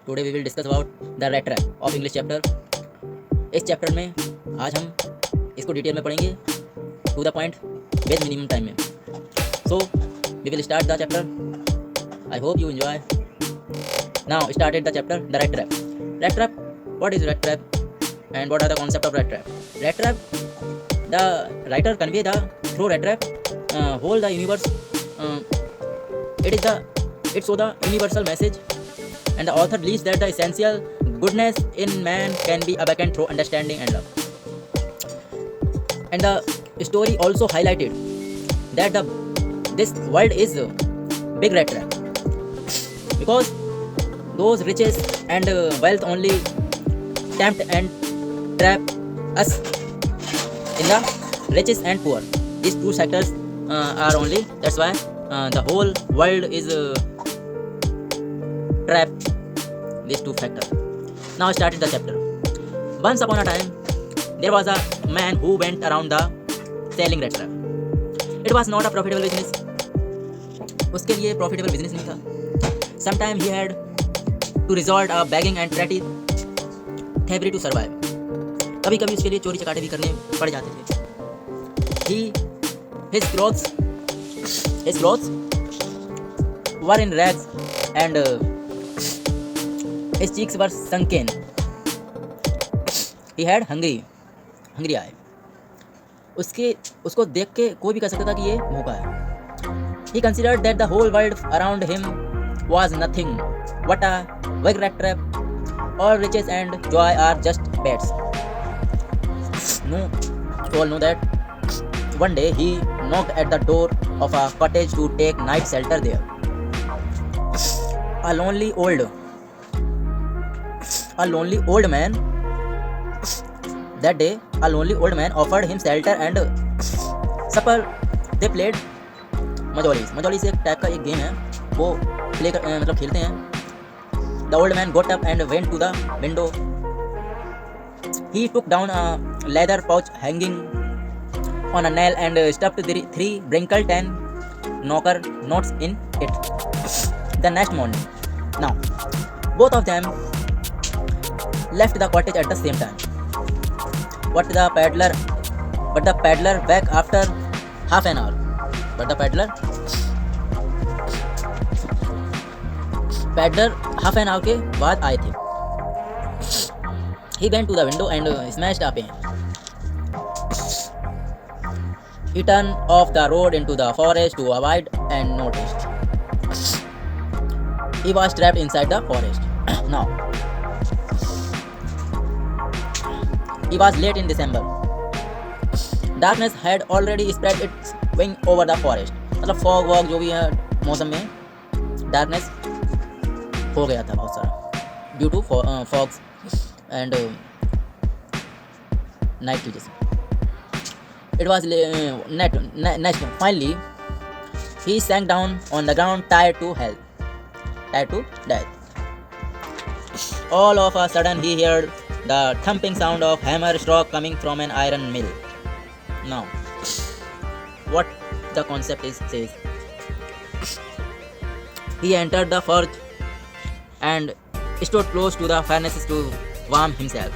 Today we will discuss about the rat trap of English chapter. इस chapter में आज हम इसको डिटेल में पढ़ेंगे to the point with minimum time में। So we will start the chapter. I hope you enjoy. Now started the chapter the rat trap. Rat trap, what is rat trap and what are the concept of rat trap? Rat trap, the writer convey the through rat trap whole the universe. It show the universal message, and the author believes that the essential goodness in man can be awakened through understanding and love. And the story also highlighted that this world is a big rat trap because those riches and wealth only tempt and trap us in the richest and poor. These two sectors are only. That's why the whole world is trapped. These two factors. Now started the chapter. Once upon a time, there was a man who went around the selling rat trap. It was not a profitable business. उसके लिए profitable business नहीं था. Sometime he had to resort a begging and petty thievery to survive. कभी कभी उसके लिए चोरी चकाटे भी करने पड़ जाते थे. His clothes were in rags and his cheeks were sunken. He had hungry eye. उसको देख के कोई भी कह सकता था कि ये भूखा है. He considered that the whole world around him was nothing but a big rat trap. All riches and joy are just bets. All know that. One day he knocked at the door of a cottage to take night shelter there. A lonely old man. That day, a lonely old man offered him shelter and supper. They played Majolis. Majolis एक type का एक game है, वो play मतलब खेलते हैं. The old man got up and went to the window. He took down a leather pouch hanging on a nail and stuffed three wrinkled tin knocker notes in it. The next morning, now both of them left the cottage at the same time. But the peddler back after half an hour. Peddler half an hour के बाद आए थे. He went to the window and smashed a pane. He turned off the road into the forest to avoid and noticed. He was trapped inside the forest. Now, it was late in December. Darkness had already spread its wing over the forest. मतलब fog वॉग जो भी है मौसम में darkness हो गया था बहुत सारा due to fogs and night की जैसे. It was night. Finally, he sank down on the ground, tired to death. All of a sudden, he heard the thumping sound of hammer stroke coming from an iron mill. Now, what the concept is says. He entered the forge and stood close to the furnaces to warm himself.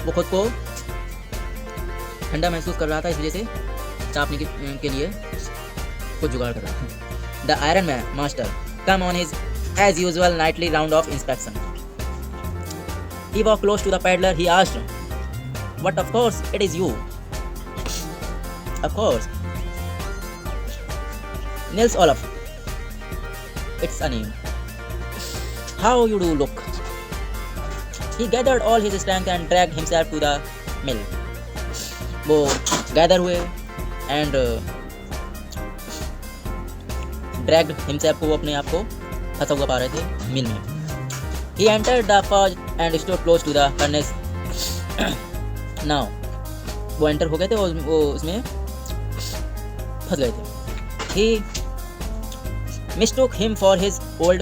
वो खुद को ठंडा महसूस कर रहा था, इसलिए से तापने के लिए कुछ जुगाड़ कर रहा था. The iron master come on his as usual nightly round of inspection. He walked close to the peddler. He asked, "But of course it is you." Of course. Nils Olaf. It's a name. How you do look? He gathered all his strength and dragged himself to the mill. वो gather हुए and dragged himself, वो अपने आप को फंसा हुआ पा रहे थे मिल में. He entered the forge and stood close to the furnace. Now वो एंटर हो गए थे और वो उसमें फंस गए थे. He mistook him for his old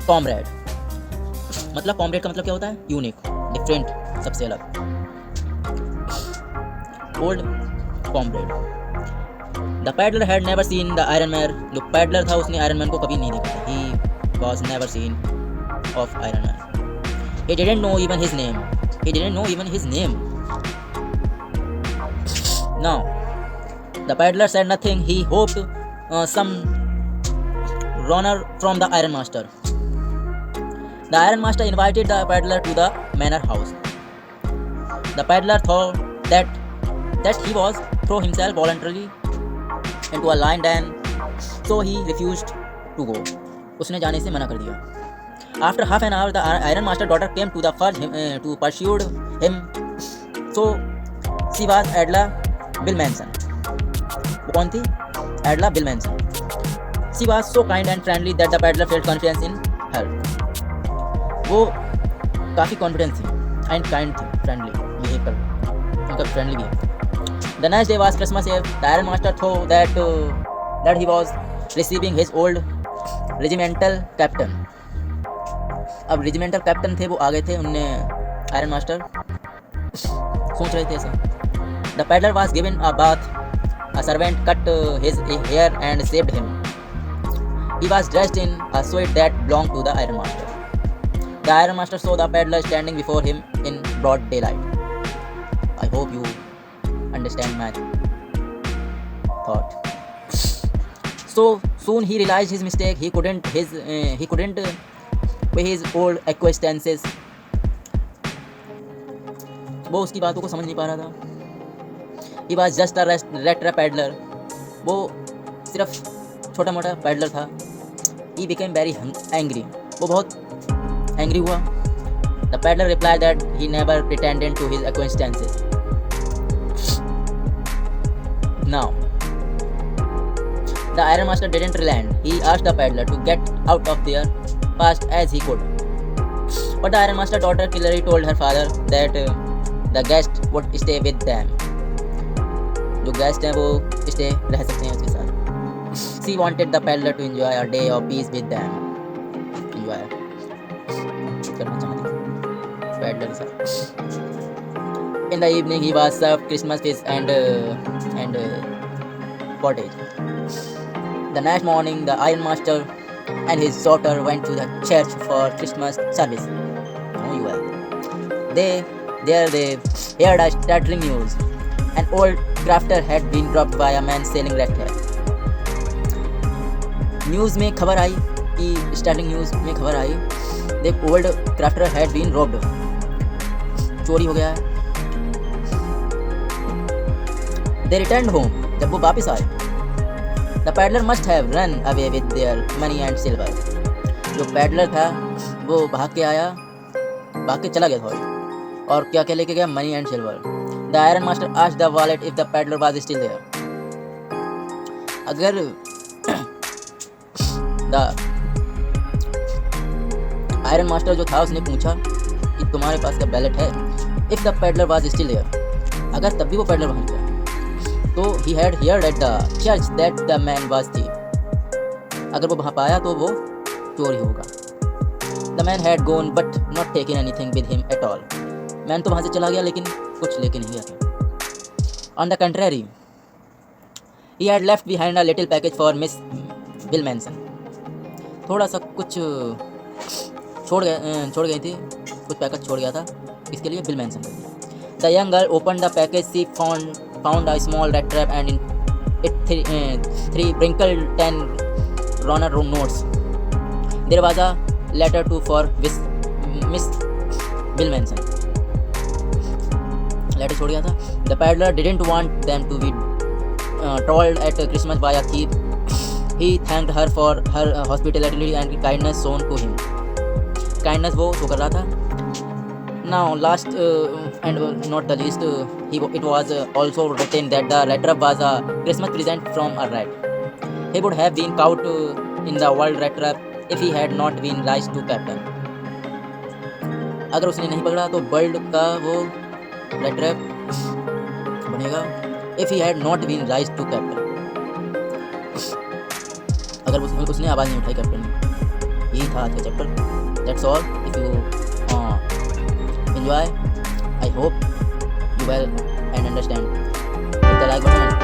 comrade. मतलब कॉमरेड का मतलब क्या होता है? यूनिक, डिफरेंट, सबसे अलग. Old comrade. The peddler had never seen the iron man. जो पैडलर था उसने आयरन मैन को कभी नहीं देखा था. was never seen of Iron Man. He didn't know even his name. Now, the peddler said nothing. He hoped some runner from the Iron Master. The Iron Master invited the peddler to the manor house. The peddler thought that he was throw himself voluntarily into a lion den, so he refused to go. उसने जाने से मना कर दिया. After half an hour, the Iron Master daughter came to the fudge to pursue him. So she was Adela Billmanson. वो कौन थी? Adela Billmanson. She was so kind and friendly that the peddler felt confidence in her. वो काफ़ी confidence थी and kind थी, friendly behave कर, मतलब friendly behave. The next day was Christmas Eve. The iron master thought that he was receiving his old regimental captain. अब regimental captain थे वो आ गए थे, उनने आयरन मास्टर सोच रहे थे ऐसा. The peddler was given a bath. A servant cut his hair and shaved him. He was dressed in a suit that belonged to the iron master. The Iron Master saw the peddler standing before him in broad daylight. I hope you understand my thought. So soon he realized his mistake. He couldn't pay his old acquaintances. वो उसकी बातों को समझ नहीं पा रहा था. He was just a rat trap peddler. वो सिर्फ छोटा मोटा peddler था. He became very angry. वो बहुत एंग्री हुआ. The peddler replied that he never pretended to his acquaintances. Now, the Iron Master didn't relent. He asked the peddler to get out of there fast as he could. But the Iron Master daughter clearly told her father that the guest would stay with them. जो guest हैं वो stay रह सकते हैं उसके साथ. She wanted the peddler to enjoy a day of peace with them. Enjoy. करना चाहती पेडलर के साथ. In the evening he was served Christmas feast and pottage. The next morning the Iron Master and his daughter went to the church for Christmas service. Oh, you are. They heard a startling news. An old crafter had been robbed by a man selling rat hair. News में खबर आई कि starting news में खबर आई The old crafter had been robbed. चोरी हो गया है. They returned home. जब वो वापस आए, the peddler must have run away with their money and silver. जो peddler था वो भाग के चला गया था. और क्या क्या लेके गया? Money and silver. The Iron Master asked the valet if the peddler was still there. अगर the आयरन मास्टर जो था उसने पूछा कि तुम्हारे पास क्या बैलेट है. If the peddler was still there, अगर तब भी वो पेडलर वहाँ गया तो he had heard at the church that the man was thief. अगर वो वहाँ पाया तो वो चोर ही होगा. The man had gone but not taken anything with him at all. Man तो वहाँ से चला गया लेकिन कुछ लेके नहीं गया. On the contrary he had left behind a little package for Miss Bilmanson. थोड़ा सा कुछ छोड़ गई थी, कुछ पैकेज छोड़ गया था. इसके लिए Bilmanson. The young girl open the package. She found a small red trap and in it three wrinkled 10 runner notes. There was a letter too for Miss Billmanson. Letter छोड़ गया था. The peddler didn't want them to be told at Christmas by a thief. He thanked her for her hospitality and kindness shown to him. Kindness वो show कर रहा था. Now last and not the least, it was also written that the letter was a Christmas present from a rat. He would have been caught in the world rat trap if he had not been raised to captain. अगर उसने नहीं पकड़ा तो world का वो rat trap बनेगा if he had not been raised to captain. अगर उसने आवाज़ नहीं उठाई कैप्टन में. यही था आज का chapter. That's all. If you enjoy, I hope you will and understand. Hit the like button.